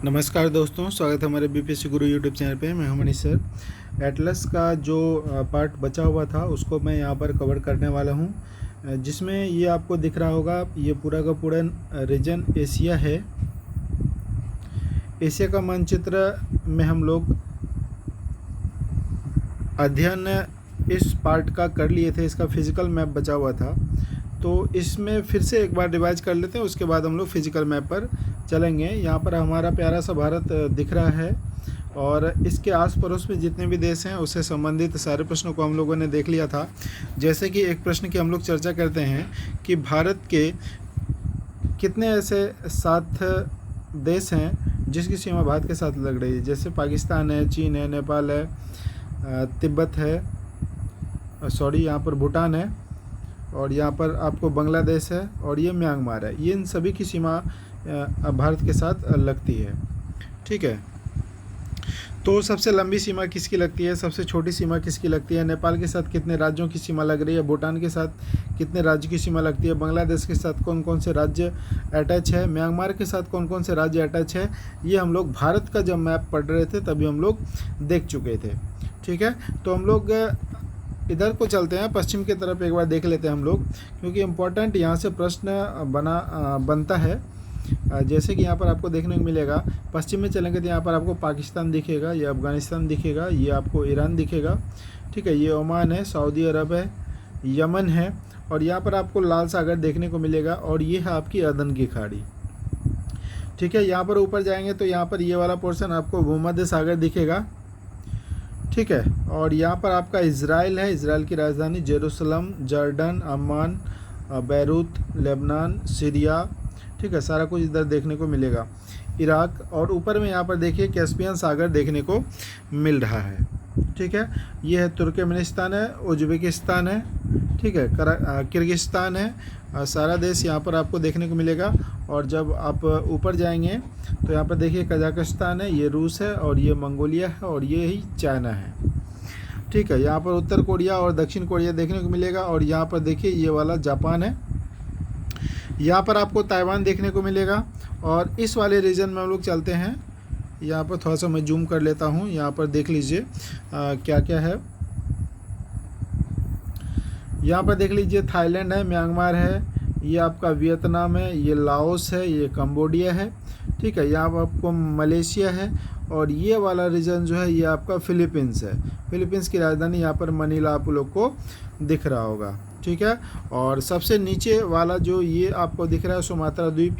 नमस्कार दोस्तों, स्वागत है हमारे बीपीएससी गुरु यूट्यूब चैनल पे। मैं हूं मनीष सर। एटलस का जो पार्ट बचा हुआ था उसको मैं यहां पर कवर करने वाला हूं, जिसमें ये आपको दिख रहा होगा, ये पूरा का पूरा रीजन एशिया है। एशिया का मानचित्र में हम लोग अध्ययन इस पार्ट का कर लिए थे, इसका फिजिकल मैप बचा हुआ था, तो इसमें फिर से एक बार रिवाइज कर लेते हैं। उसके बाद हम लोग फिजिकल मैप पर चलेंगे। यहाँ पर हमारा प्यारा सा भारत दिख रहा है और इसके आस पड़ोस में जितने भी देश हैं उससे संबंधित सारे प्रश्नों को हम लोगों ने देख लिया था। जैसे कि एक प्रश्न की हम लोग चर्चा करते हैं कि भारत के कितने ऐसे 7 देश हैं जिसकी सीमा भारत के साथ लग रही है। जैसे पाकिस्तान है, चीन है, नेपाल है, तिब्बत है, यहाँ पर भूटान है, और यहाँ पर आपको बांग्लादेश है, और ये म्यांमार है। ये इन सभी की सीमा भारत के साथ लगती है। ठीक है, तो सबसे लंबी सीमा किसकी लगती है, सबसे छोटी सीमा किसकी लगती है? नेपाल के साथ कितने राज्यों की सीमा लग रही है? भूटान के साथ कितने राज्य की सीमा लगती है? बांग्लादेश के साथ कौन कौन से राज्य अटैच है? म्यांमार के साथ कौन कौन से राज्य अटैच है? ये हम लोग भारत का जब मैप पढ़ रहे थे तभी हम लोग देख चुके थे। ठीक है, तो हम लोग इधर को चलते हैं, पश्चिम की तरफ एक बार देख लेते हैं हम लोग, क्योंकि इम्पोर्टेंट यहाँ से प्रश्न बनता है। जैसे कि यहाँ पर आपको देखने को मिलेगा, पश्चिम में चलेंगे तो यहाँ पर आपको पाकिस्तान दिखेगा, ये अफ़गानिस्तान दिखेगा, ये आपको ईरान दिखेगा। ठीक है, ये ओमान है, सऊदी अरब है, यमन है, और यहाँ पर आपको लाल सागर देखने को मिलेगा, और ये है आपकी अदन की खाड़ी। ठीक है, यहाँ पर ऊपर जाएंगे तो यहाँ पर ये वाला पोर्शन आपको भूमध्य सागर दिखेगा। ठीक है, और यहाँ पर आपका इज़राइल है, इज़राइल की राजधानी Jerusalem, Jordan, Amman, Beirut, Lebanon, Syria. ठीक है, सारा कुछ इधर देखने को मिलेगा। इराक, और ऊपर में यहाँ पर देखिए कैस्पियन सागर देखने को मिल रहा है। ठीक है, ये है तुर्कमेनिस्तान है, उज्बेकिस्तान है, ठीक है, किर्गिस्तान है, सारा देश यहाँ पर आपको देखने को मिलेगा। और जब आप ऊपर जाएंगे तो यहाँ पर देखिए कजाकिस्तान है, ये रूस है, और ये मंगोलिया है, और ये ही चाइना है। ठीक है, यहाँ पर उत्तर कोरिया और दक्षिण कोरिया देखने को मिलेगा, और यहाँ पर देखिए ये वाला जापान है। यहाँ पर आपको ताइवान देखने को मिलेगा। और इस वाले रीजन में हम लोग चलते हैं। यहाँ पर थोड़ा सा मैं जूम कर लेता हूँ, यहाँ पर देख लीजिए क्या क्या है। यहाँ पर देख लीजिए थाईलैंड है, म्यांमार है, ये आपका वियतनाम है, ये लाओस है, ये कंबोडिया है। ठीक है, यहाँ पर आपको मलेशिया है, और ये वाला रीजन जो है ये आपका फिलीपींस है। फिलीपींस की राजधानी यहाँ पर मनीला आप लोग को दिख रहा होगा। ठीक है, और सबसे नीचे वाला जो ये आपको दिख रहा है सुमात्रा द्वीप,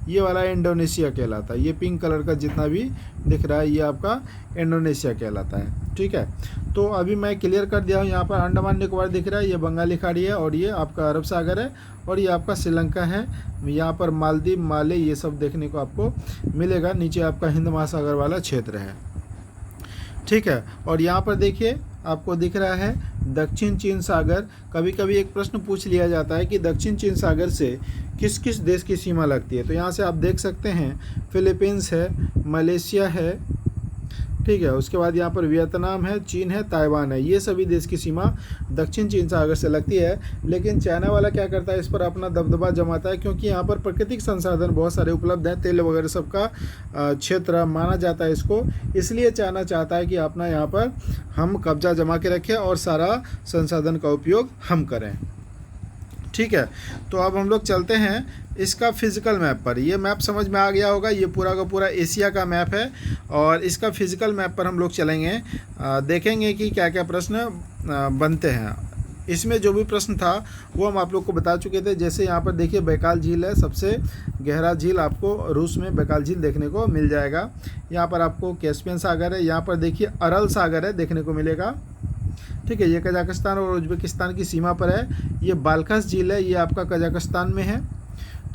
ये वाला इंडोनेशिया कहलाता है। ये पिंक कलर का जितना भी दिख रहा है ये आपका इंडोनेशिया कहलाता है। ठीक है, तो अभी मैं क्लियर कर दिया हूँ। यहाँ पर अंडमान निकोबार दिख रहा है, ये बंगाली खाड़ी है, और ये आपका अरब सागर है, और ये आपका श्रीलंका है। यहाँ पर मालदीव, माले, ये सब देखने को आपको मिलेगा। नीचे आपका हिंद महासागर वाला क्षेत्र है। ठीक है, और यहाँ पर देखिए आपको दिख रहा है दक्षिण चीन सागर। कभी कभी एक प्रश्न पूछ लिया जाता है कि दक्षिण चीन सागर से किस किस देश की सीमा लगती है। तो यहाँ से आप देख सकते हैं फिलीपींस है, मलेशिया है, ठीक है, उसके बाद यहाँ पर वियतनाम है, चीन है, ताइवान है। ये सभी देश की सीमा दक्षिण चीन सागर से लगती है। लेकिन चाइना वाला क्या करता है, इस पर अपना दबदबा जमाता है, क्योंकि यहाँ पर प्राकृतिक संसाधन बहुत सारे उपलब्ध हैं, तेल वगैरह सबका क्षेत्र माना जाता है इसको। इसलिए चाइना चाहता है कि अपना यहाँ पर हम कब्जा जमा के रखें और सारा संसाधन का उपयोग हम करें। ठीक है, तो अब हम लोग चलते हैं इसका फिजिकल मैप पर। ये मैप समझ में आ गया होगा, ये पूरा का पूरा एशिया का मैप है, और इसका फिजिकल मैप पर हम लोग चलेंगे, देखेंगे कि क्या क्या प्रश्न बनते हैं। इसमें जो भी प्रश्न था वो हम आप लोग को बता चुके थे। जैसे यहाँ पर देखिए बैकाल झील है, सबसे गहरा झील आपको रूस में बैकाल झील देखने को मिल जाएगा। यहाँ पर आपको कैस्पियन सागर है, यहाँ पर देखिए अरल सागर है देखने को मिलेगा। ठीक है, ये कजाकिस्तान और उज्बेकिस्तान की सीमा पर है। ये बाल्खस झील है, ये आपका कजाकिस्तान में है।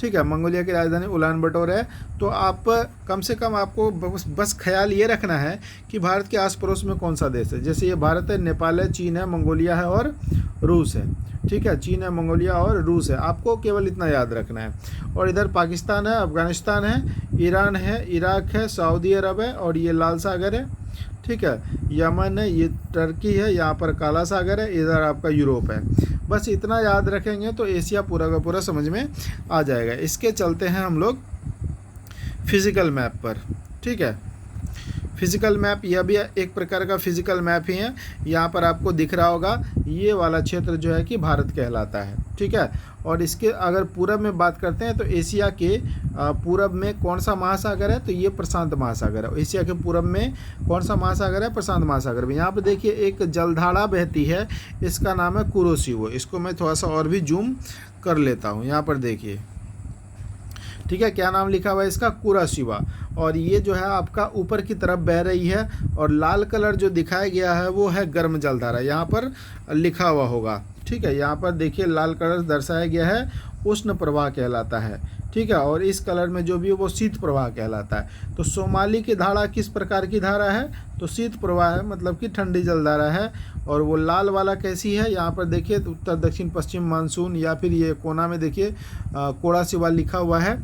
ठीक है, मंगोलिया की राजधानी उलान बटोर है। तो आप कम से कम आपको बस ख्याल ये रखना है कि भारत के आस पड़ोस में कौन सा देश है। जैसे ये भारत है, नेपाल है, चीन है, मंगोलिया है, और रूस है। ठीक है, चीन है, मंगोलिया और रूस है, आपको केवल इतना याद रखना है। और इधर पाकिस्तान है, अफ़गानिस्तान है, ईरान है, इराक है, सऊदी अरब है, और ये लाल सागर है। ठीक है, यमन है, ये टर्की है, यहाँ पर काला सागर है, इधर आपका यूरोप है। बस इतना याद रखेंगे तो एशिया पूरा का पूरा समझ में आ जाएगा। इसके चलते हैं हम लोग फिजिकल मैप पर। ठीक है। फिजिकल मैप, यह भी एक प्रकार का फिजिकल मैप ही है। यहाँ पर आपको दिख रहा होगा ये वाला क्षेत्र जो है कि भारत कहलाता है, ठीक है। और इसके अगर पूरब में बात करते हैं तो एशिया के पूरब में कौन सा महासागर है, तो ये प्रशांत महासागर है। एशिया के पूरब में कौन सा महासागर है, प्रशांत महासागर में। यहाँ पर देखिए एक जलधारा बहती है, इसका नाम है कुरोशिवो। इसको मैं थोड़ा सा और भी जूम कर लेता हूँ। यहाँ पर देखिए, ठीक है, क्या नाम लिखा हुआ है इसका, कुरोशिवा। और ये जो है आपका ऊपर की तरफ बह रही है, और लाल कलर जो दिखाया गया है वो है गर्म जलधारा, यहाँ पर लिखा हुआ होगा, ठीक है। यहाँ पर देखिए लाल कलर दर्शाया गया है, उष्ण प्रवाह कहलाता है, ठीक है। और इस कलर में जो भी है वो शीत प्रवाह कहलाता है। तो सोमाली की धारा किस प्रकार की धारा है, तो शीत प्रवाह है, मतलब कि ठंडी जलधारा है। और वो लाल वाला कैसी है, यहाँ पर देखिए उत्तर दक्षिण पश्चिम मानसून, या फिर ये कोना में देखिए कोरोशिवा लिखा हुआ है,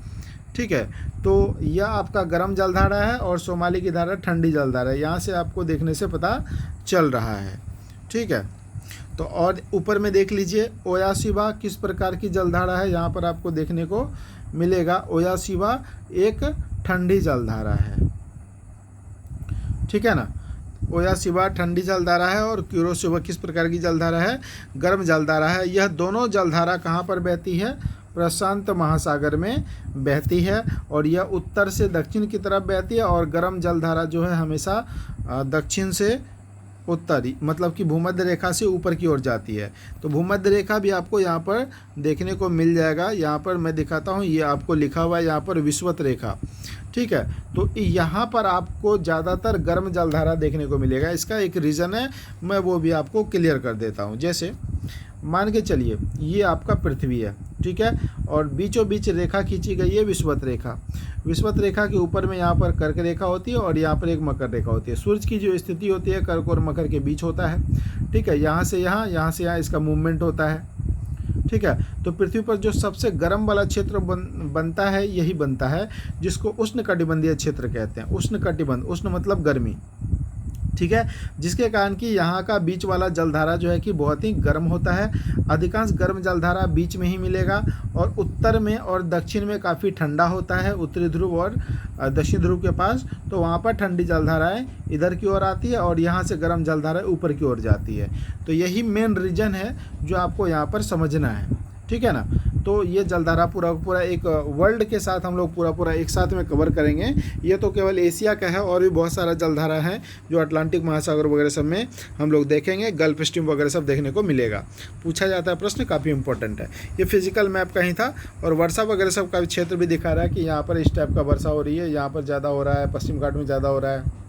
ठीक है। तो यह आपका गर्म जलधारा है और सोमाली की धारा ठंडी जलधारा है, यहाँ से आपको देखने से पता चल रहा है, ठीक है। तो और ऊपर में देख लीजिए ओयासिबा किस प्रकार की जलधारा है, यहाँ पर आपको देखने को मिलेगा। ओयासिबा एक ठंडी जलधारा है, ठीक है ना। ओयासिबा ठंडी जलधारा है और कुरोशिवा किस प्रकार की जलधारा है, गर्म जलधारा है। यह दोनों जलधारा कहाँ पर बहती है, प्रशांत महासागर में बहती है। और यह उत्तर से दक्षिण की तरफ बहती है, और गर्म जलधारा जो है हमेशा दक्षिण से उत्तरी, मतलब कि भूमध्य रेखा से ऊपर की ओर जाती है। तो भूमध्य रेखा भी आपको यहाँ पर देखने को मिल जाएगा। यहाँ पर मैं दिखाता हूँ, ये आपको लिखा हुआ है यहाँ पर विषुवत रेखा, ठीक है। तो यहाँ पर आपको ज़्यादातर गर्म जलधारा देखने को मिलेगा। इसका एक रीज़न है, मैं वो भी आपको क्लियर कर देता हूँ। जैसे मान के चलिए ये आपका पृथ्वी है, ठीक है, और बीचों बीच रेखा खींची गई है विषुवत रेखा। विषुवत रेखा के ऊपर में यहाँ पर कर्क रेखा होती है, और यहाँ पर एक मकर रेखा होती है। सूर्य की जो स्थिति होती है कर्क और मकर के बीच होता है, ठीक है। यहाँ से यहाँ, यहाँ से यहाँ इसका मूवमेंट होता है, ठीक है। तो पृथ्वी पर जो सबसे गर्म वाला क्षेत्र बनता है, यही बनता है जिसको उष्णकटिबंधीय क्षेत्र कहते हैं। उष्णकटिबंध, उष्ण मतलब गर्मी, ठीक है। जिसके कारण कि यहाँ का बीच वाला जलधारा जो है कि बहुत ही गर्म होता है। अधिकांश गर्म जलधारा बीच में ही मिलेगा, और उत्तर में और दक्षिण में काफ़ी ठंडा होता है, उत्तरी ध्रुव और दक्षिण ध्रुव के पास। तो वहाँ पर ठंडी जलधाराएँ इधर की ओर आती है, और यहाँ से गर्म जलधाराएँ ऊपर की ओर जाती है। तो यही मेन रीजन है जो आपको यहाँ पर समझना है, ठीक है ना। तो ये जलधारा पूरा एक वर्ल्ड के साथ हम लोग पूरा एक साथ में कवर करेंगे। ये तो केवल एशिया का है, और भी बहुत सारा जलधारा है जो अटलांटिक महासागर वगैरह सब में हम लोग देखेंगे, गल्फ स्ट्रीम वगैरह सब देखने को मिलेगा। पूछा जाता है प्रश्न, काफ़ी इंपॉर्टेंट है। ये फिजिकल मैप का ही था। और वर्षा वगैरह सब का भी क्षेत्र भी दिखा रहा है कि यहाँ पर इस टाइप का वर्षा हो रही है, यहाँ पर ज़्यादा हो रहा है, पश्चिम घाट में ज़्यादा हो रहा है,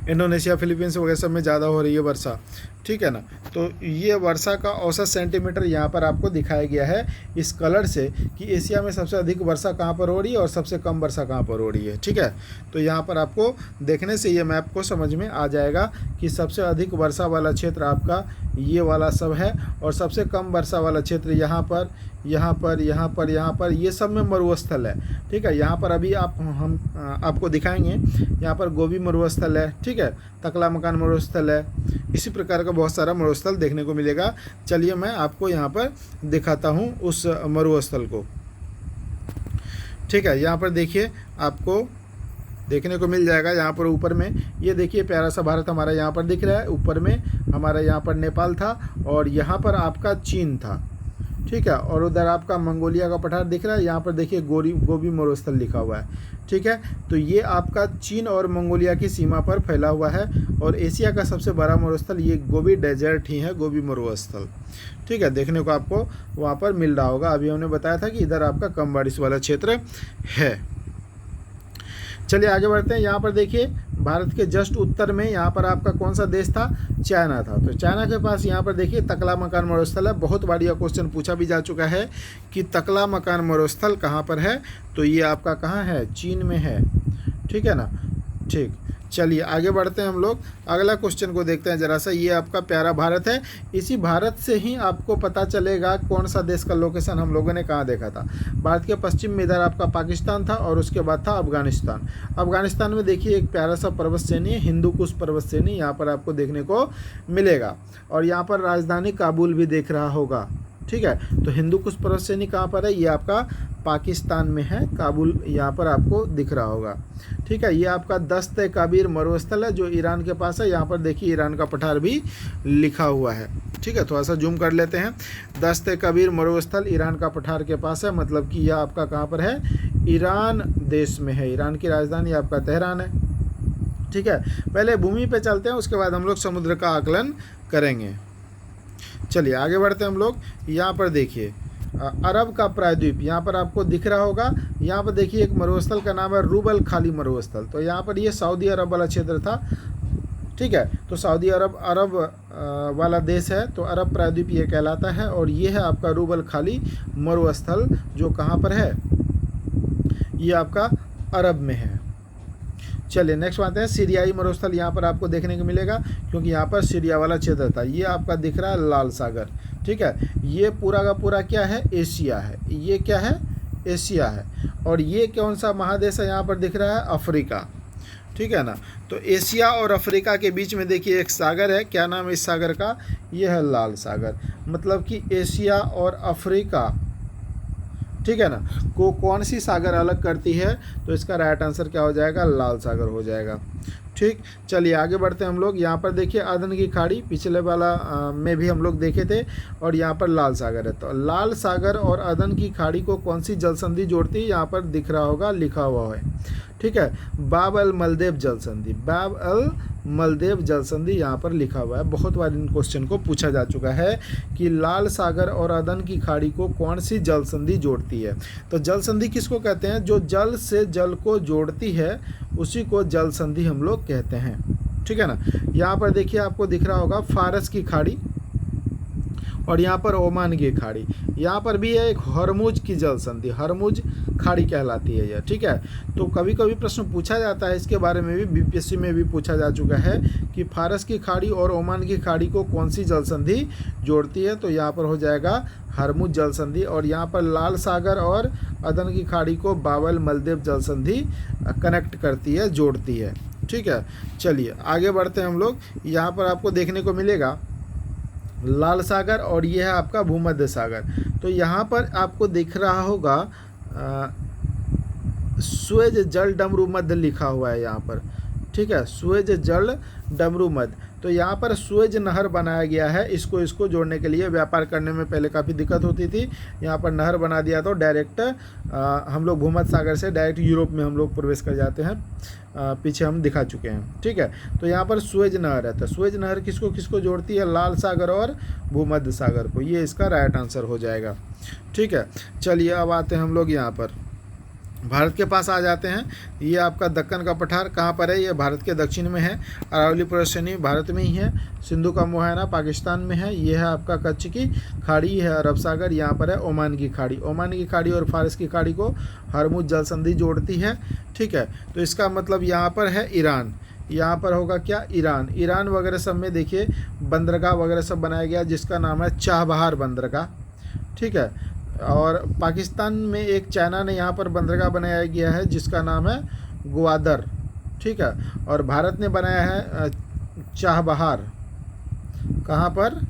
इंडोनेशिया फिलीपींस वगैरह सब में ज़्यादा हो रही है वर्षा, ठीक है ना। तो ये वर्षा का औसत सेंटीमीटर यहाँ पर आपको दिखाया गया है इस कलर से कि एशिया में सबसे अधिक वर्षा कहाँ पर हो रही है और सबसे कम वर्षा कहाँ पर हो रही है, ठीक है। तो यहाँ पर आपको देखने से ये मैप को समझ में आ जाएगा कि सबसे अधिक वर्षा वाला क्षेत्र आपका ये वाला सब है, और सबसे कम वर्षा वाला क्षेत्र यहाँ पर, यहाँ पर, यहाँ पर, यहाँ पर, ये सब में मरुस्थल है, ठीक है। यहाँ पर अभी हम आपको दिखाएंगे, यहाँ पर गोबी मरुस्थल है, ठीक है, तकलामकान मरुस्थल है। इसी प्रकार का बहुत सारा मरुस्थल देखने को मिलेगा। चलिए मैं आपको यहाँ पर दिखाता हूँ उस मरुस्थल को, ठीक है। यहाँ पर देखिए आपको देखने को मिल जाएगा, यहाँ पर ऊपर में ये देखिए प्यारा सा भारत हमारा यहाँ पर दिख रहा है। ऊपर में हमारा यहाँ पर नेपाल था, और यहाँ पर आपका चीन था, ठीक है। और उधर आपका मंगोलिया का पठार दिख रहा है। यहाँ पर देखिए गोबी मरुस्थल लिखा हुआ है, ठीक है। तो ये आपका चीन और मंगोलिया की सीमा पर फैला हुआ है, और एशिया का सबसे बड़ा मरुस्थल ये गोबी डेजर्ट ही है, गोबी मरुस्थल, ठीक है। देखने को आपको वहाँ पर मिल रहा होगा। अभी हमने बताया था कि इधर आपका कम बारिश वाला क्षेत्र है। चलिए आगे बढ़ते हैं। यहाँ पर देखिए भारत के जस्ट उत्तर में यहाँ पर आपका कौन सा देश था, चाइना था। तो चाइना के पास यहाँ पर देखिए तकलामकान मरुस्थल है। बहुत बार यह क्वेश्चन पूछा भी जा चुका है कि तकलामकान मरुस्थल कहाँ पर है, तो ये आपका कहाँ है, चीन में है, ठीक है ना। ठीक, चलिए आगे बढ़ते हैं हम लोग। अगला क्वेश्चन को देखते हैं ज़रा सा। ये आपका प्यारा भारत है। इसी भारत से ही आपको पता चलेगा कौन सा देश का लोकेशन हम लोगों ने कहाँ देखा था। भारत के पश्चिम में इधर आपका पाकिस्तान था, और उसके बाद था अफगानिस्तान। अफगानिस्तान में देखिए एक प्यारा सा पर्वत श्रेणी है, हिंदू कुश पर्वत श्रेणी, यहाँ पर आपको देखने को मिलेगा। और यहाँ पर राजधानी काबुल भी देख रहा होगा, ठीक है। तो हिंदू कुश पर्वतश्रेणी कहाँ पर है, ये आपका पाकिस्तान में है, काबुल यहाँ पर आपको दिख रहा होगा। ठीक है, ये आपका दस्त कबीर मरुस्थल है जो ईरान के पास है। यहाँ पर देखिए ईरान का पठार भी लिखा हुआ है। ठीक है, थोड़ा सा जूम कर लेते हैं। दस्त कबीर मरुस्थल ईरान का पठार के पास है, मतलब कि यह आपका कहाँ पर है, ईरान देश में है। ईरान की राजधानी आपका तेहरान है। ठीक है, पहले भूमि पे चलते हैं, उसके बाद हम लोग समुद्र का आकलन करेंगे। चलिए आगे बढ़ते हैं हम लोग। यहाँ पर देखिए अरब का प्रायद्वीप यहाँ पर आपको दिख रहा होगा। यहाँ पर देखिए एक मरुस्थल का नाम है रूबल खाली मरुस्थल। तो यहाँ पर ये सऊदी अरब वाला क्षेत्र था। ठीक है, तो सऊदी अरब वाला देश है, तो अरब प्रायद्वीप ये कहलाता है। और ये है आपका रूबल खाली मरुस्थल जो कहाँ पर है, ये आपका अरब में है। चलिए नेक्स्ट आते हैं। सीरियाई मरुस्थल यहाँ पर आपको देखने को मिलेगा, क्योंकि यहाँ पर सीरिया वाला क्षेत्र था। ये आपका दिख रहा है लाल सागर। ठीक है, ये पूरा का पूरा क्या है, एशिया है। ये क्या है, एशिया है। और ये कौन सा महादेश है, यहाँ पर दिख रहा है अफ्रीका। ठीक है ना, तो एशिया और अफ्रीका के बीच में देखिए एक सागर है। क्या नाम है इस सागर का, ये है लाल सागर। मतलब कि एशिया और अफ्रीका, ठीक है ना, को कौन सी सागर अलग करती है, तो इसका राइट आंसर क्या हो जाएगा, लाल सागर हो जाएगा। ठीक, चलिए आगे बढ़ते हैं हम लोग। यहाँ पर देखिए अदन की खाड़ी पिछले वाला में भी हम लोग देखे थे, और यहाँ पर लाल सागर है। तो लाल सागर और अदन की खाड़ी को कौन सी जल संधि जोड़ती है, यहाँ पर दिख रहा होगा, लिखा हुआ है। ठीक है, बाब अल मलदेव जल संधि, बाब अल मलदेव जल संधि यहाँ पर लिखा हुआ है। बहुत बार इन क्वेश्चन को पूछा जा चुका है कि लाल सागर और अदन की खाड़ी को कौन सी जल संधि जोड़ती है। तो जल संधि किसको कहते हैं, जो जल से जल को जोड़ती है उसी को जल संधि हम लोग कहते हैं। ठीक है ना, यहाँ पर देखिए आपको दिख रहा होगा फारस की खाड़ी, और यहाँ पर ओमान की खाड़ी। यहाँ पर भी है एक हरमुज की जल संधि, हरमुज खाड़ी कहलाती है यह। ठीक है, तो कभी कभी प्रश्न पूछा जाता है इसके बारे में भी, बीपीएससी में भी पूछा जा चुका है कि फारस की खाड़ी और ओमान की खाड़ी को कौन सी जल संधि जोड़ती है। तो यहाँ पर हो जाएगा हरमुज जल संधि। और यहाँ पर लाल सागर और अदन की खाड़ी को बाबल मलदेव जल संधि कनेक्ट करती है, जोड़ती है। ठीक है, चलिए आगे बढ़ते हैं हम लोग। यहाँ पर आपको देखने को मिलेगा लाल सागर, और ये है आपका भूमध्य सागर। तो यहाँ पर आपको दिख रहा होगा स्वेज जल डमरू मध्य लिखा हुआ है यहाँ पर। ठीक है, स्वेज जल डमरू मध्य। तो यहाँ पर स्वेज नहर बनाया गया है, इसको जोड़ने के लिए। व्यापार करने में पहले काफ़ी दिक्कत होती थी, यहाँ पर नहर बना दिया तो डायरेक्ट हम लोग भूमध्य सागर से डायरेक्ट यूरोप में हम लोग प्रवेश कर जाते हैं। पीछे हम दिखा चुके हैं। ठीक है, तो यहाँ पर स्वेज नहर है। तो स्वेज नहर किसको जोड़ती है, लाल सागर और भूमध्य सागर को। ये इसका राइट आंसर हो जाएगा। ठीक है, चलिए अब आते हैं हम लोग यहाँ पर भारत के पास आ जाते हैं। ये आपका दक्कन का पठार कहाँ पर है, ये भारत के दक्षिण में है। अरावली पर्वतश्रेणी भारत में ही है। सिंधु का मुहाना पाकिस्तान में है। ये है आपका कच्छ की खाड़ी, है अरब सागर। यहाँ पर है ओमान की खाड़ी। ओमान की खाड़ी और फारस की खाड़ी को हरमुज जल संधि जोड़ती है। ठीक है, तो इसका मतलब यहाँ पर है ईरान। यहाँ पर होगा क्या, ईरान। ईरान वगैरह सब में देखिए बंदरगाह वगैरह सब बनाया गया, जिसका नाम है चाबहार बंदरगाह। ठीक है, और पाकिस्तान में एक चाइना ने यहाँ पर बंदरगाह बनाया गया है जिसका नाम है ग्वादर। ठीक है, और भारत ने बनाया है चाबहार। कहाँ पर,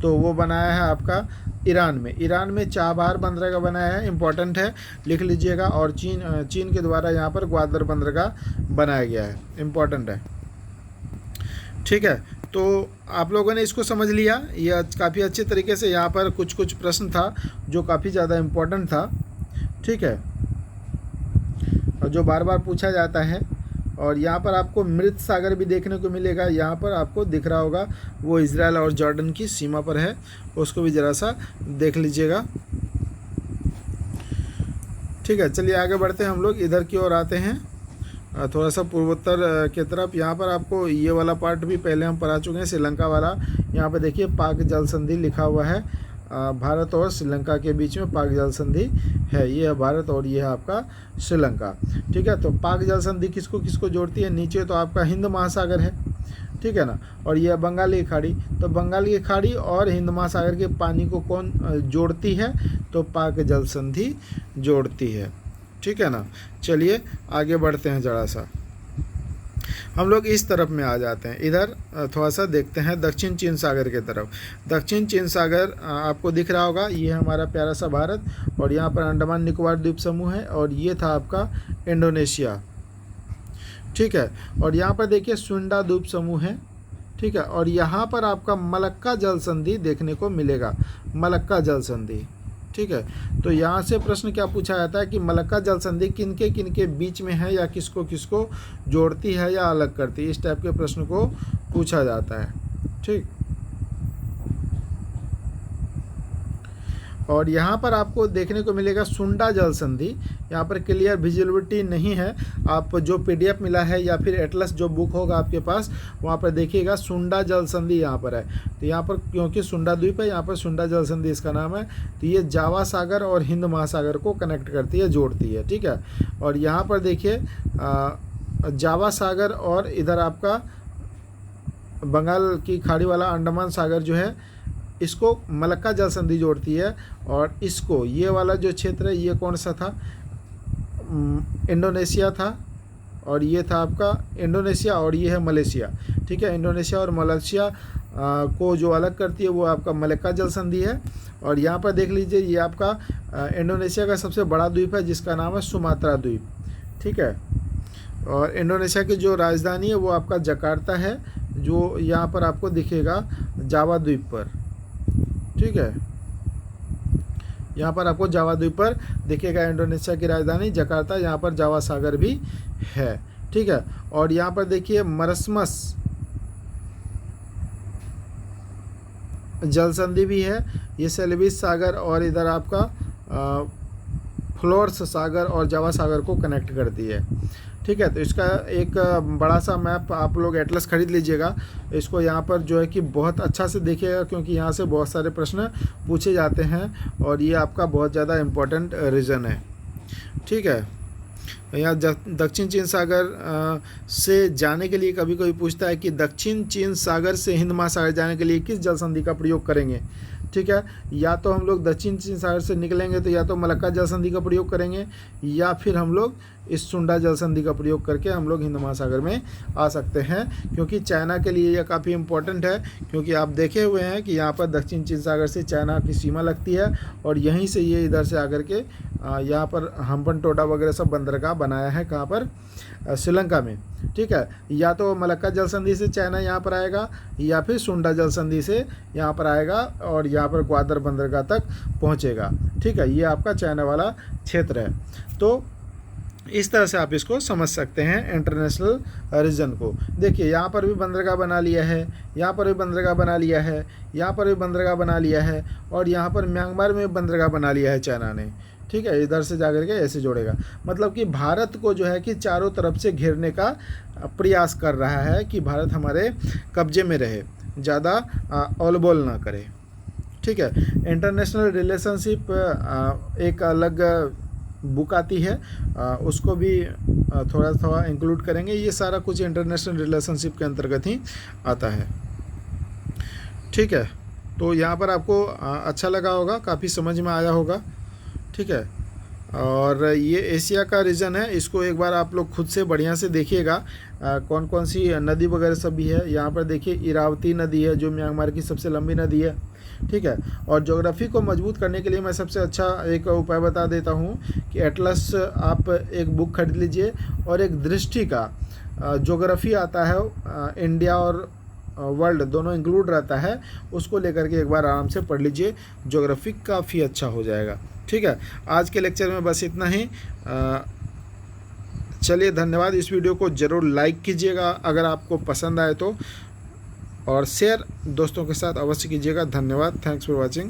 तो वो बनाया है आपका ईरान में। ईरान में चाबहार बंदरगाह बनाया है, इंपॉर्टेंट है, लिख लीजिएगा। और चीन के द्वारा यहाँ पर ग्वादर बंदरगाह बनाया गया है, इंपॉर्टेंट है। ठीक है, तो आप लोगों ने इसको समझ लिया। यह काफ़ी अच्छे तरीके से, यहाँ पर कुछ प्रश्न था जो काफ़ी ज़्यादा इम्पोर्टेंट था। ठीक है, और जो बार बार पूछा जाता है। और यहाँ पर आपको मृत सागर भी देखने को मिलेगा। यहाँ पर आपको दिख रहा होगा, वो इजराइल और जॉर्डन की सीमा पर है, उसको भी ज़रा सा देख लीजिएगा। ठीक है, चलिए आगे बढ़ते हैं हम लोग, इधर की ओर आते हैं थोड़ा सा पूर्वोत्तर के तरफ। यहाँ पर आपको ये वाला पार्ट भी पहले हम पढ़ा चुके हैं, श्रीलंका वाला। यहाँ पर देखिए पाक जल संधि लिखा हुआ है। भारत और श्रीलंका के बीच में पाक जल संधि है। ये है भारत और ये है आपका श्रीलंका। ठीक है, तो पाक जल संधि किसको जोड़ती है, नीचे तो आपका हिंद महासागर है। ठीक है ना, और यह बंगाल की खाड़ी। तो बंगाल की खाड़ी और हिंद महासागर के पानी को कौन जोड़ती है, तो पाक जल संधि जोड़ती है। ठीक है ना, चलिए आगे बढ़ते हैं जरा सा। हम लोग इस तरफ में आ जाते हैं, इधर थोड़ा सा देखते हैं दक्षिण चीन सागर के तरफ। दक्षिण चीन सागर आपको दिख रहा होगा, ये है हमारा प्यारा सा भारत, और यहाँ पर अंडमान निकोबार द्वीप समूह है, और ये था आपका इंडोनेशिया, ठीक है। और यहाँ पर देखिए सुंडा द्वीप समूह है, ठीक है। और यहाँ पर आपका मलक्का जल संधि देखने को मिलेगा, मलक्का जल संधि, ठीक है। तो यहाँ से प्रश्न क्या पूछा जाता है कि मलक्का जल संधि किनके बीच में है, या किसको किसको जोड़ती है या अलग करती है, इस टाइप के प्रश्न को पूछा जाता है, ठीक। और यहाँ पर आपको देखने को मिलेगा सुंडा जल संधि। यहाँ पर क्लियर विजिबिलिटी नहीं है, आप जो PDF मिला है या फिर एटलस जो बुक होगा आपके पास, वहाँ पर देखिएगा सुंडा जल संधि यहाँ पर है। तो यहाँ पर क्योंकि सुंडा द्वीप है, यहाँ पर सुंडा जल संधि इसका नाम है। तो ये जावा सागर और हिंद महासागर को कनेक्ट करती है, जोड़ती है, ठीक है। और यहाँ पर देखिए जावा सागर और इधर आपका बंगाल की खाड़ी वाला अंडमान सागर जो है, इसको मलक्का जल संधि जोड़ती है। और इसको, ये वाला जो क्षेत्र है, ये कौन सा था, इंडोनेशिया था, और ये था आपका इंडोनेशिया, और ये है मलेशिया, ठीक है। इंडोनेशिया और मलेशिया को जो अलग करती है वो आपका मलक्का जल संधि है। और यहाँ पर देख लीजिए, ये आपका इंडोनेशिया का सबसे बड़ा द्वीप है जिसका नाम है सुमात्रा द्वीप, ठीक है। और इंडोनेशिया की जो राजधानी है वो आपका जकार्ता है, जो यहाँ पर आपको दिखेगा जावा द्वीप पर, ठीक है। यहाँ पर आपको जावा द्वीप पर दिखेगा इंडोनेशिया की राजधानी जकार्ता, यहाँ पर जावा सागर भी है, ठीक है। और यहाँ पर देखिए मरसमस जल संधि भी है, ये सेल्विस सागर और इधर आपका फ्लोर्स सागर और जावा सागर को कनेक्ट करती है, ठीक है। तो इसका एक बड़ा सा मैप आप लोग एटलस खरीद लीजिएगा, इसको यहाँ पर जो है कि बहुत अच्छा से देखिएगा, क्योंकि यहाँ से बहुत सारे प्रश्न पूछे जाते हैं और ये आपका बहुत ज़्यादा इम्पोर्टेंट रीजन है, ठीक है। यहाँ दक्षिण चीन सागर से जाने के लिए कभी कोई पूछता है कि दक्षिण चीन सागर से हिंद महासागर जाने के लिए किस जल संधि का प्रयोग करेंगे, ठीक है। या तो हम लोग दक्षिण चीन सागर से निकलेंगे तो या तो मलक्का जल संधि का प्रयोग करेंगे, या फिर हम लोग इस सुंडा जल संधि का प्रयोग करके हम लोग हिंद महासागर में आ सकते हैं, क्योंकि चाइना के लिए यह काफ़ी इम्पोर्टेंट है। क्योंकि आप देखे हुए हैं कि यहाँ पर दक्षिण चीन सागर से चाइना की सीमा लगती है, और यहीं से ये इधर से आकर के यहाँ पर हम्बनटोटा वगैरह सब बंदरगाह बनाया है, कहाँ पर, श्रीलंका में, ठीक है। या तो मलक्का जल संधि से चाइना यहाँ पर आएगा, या फिर सुंडा जल संधि से यहाँ पर आएगा और यहाँ पर ग्वादर बंदरगाह तक पहुँचेगा, ठीक है। ये आपका चाइना वाला क्षेत्र है। तो इस तरह से आप इसको समझ सकते हैं इंटरनेशनल रीजन को। देखिए यहाँ पर भी बंदरगाह बना लिया है, यहाँ पर भी बंदरगाह बना लिया है, यहाँ पर भी बंदरगाह बना लिया है, और यहाँ पर म्यांमार में बंदरगाह बना लिया है चाइना ने, ठीक है। इधर से जाकर के ऐसे जोड़ेगा, मतलब कि भारत को जो है कि चारों तरफ से घेरने का प्रयास कर रहा है कि भारत हमारे कब्जे में रहे, ज़्यादा ओलबोल ना करे, ठीक है। इंटरनेशनल रिलेशनशिप एक अलग बुक आती है, उसको भी थोड़ा थोड़ा इंक्लूड करेंगे। ये सारा कुछ इंटरनेशनल रिलेशनशिप के अंतर्गत ही आता है, ठीक है। तो यहाँ पर आपको अच्छा लगा होगा, काफ़ी समझ में आया होगा, ठीक है। और ये एशिया का रीजन है, इसको एक बार आप लोग खुद से बढ़िया से देखिएगा, कौन कौन सी नदी वगैरह सब भी है। यहाँ पर देखिए इरावती नदी है जो म्यांमार की सबसे लंबी नदी है, ठीक है। और ज्योग्राफी को मजबूत करने के लिए मैं सबसे अच्छा एक उपाय बता देता हूँ कि एटलस आप एक बुक खरीद लीजिए, और एक दृष्टि का ज्योग्राफी आता है, इंडिया और वर्ल्ड दोनों इंक्लूड रहता है, उसको लेकर के एक बार आराम से पढ़ लीजिए, ज्योग्राफी काफ़ी अच्छा हो जाएगा, ठीक है। आज के लेक्चर में बस इतना ही। चलिए, धन्यवाद। इस वीडियो को ज़रूर लाइक कीजिएगा अगर आपको पसंद आए तो, और शेयर दोस्तों के साथ अवश्य कीजिएगा। धन्यवाद। Thanks for watching.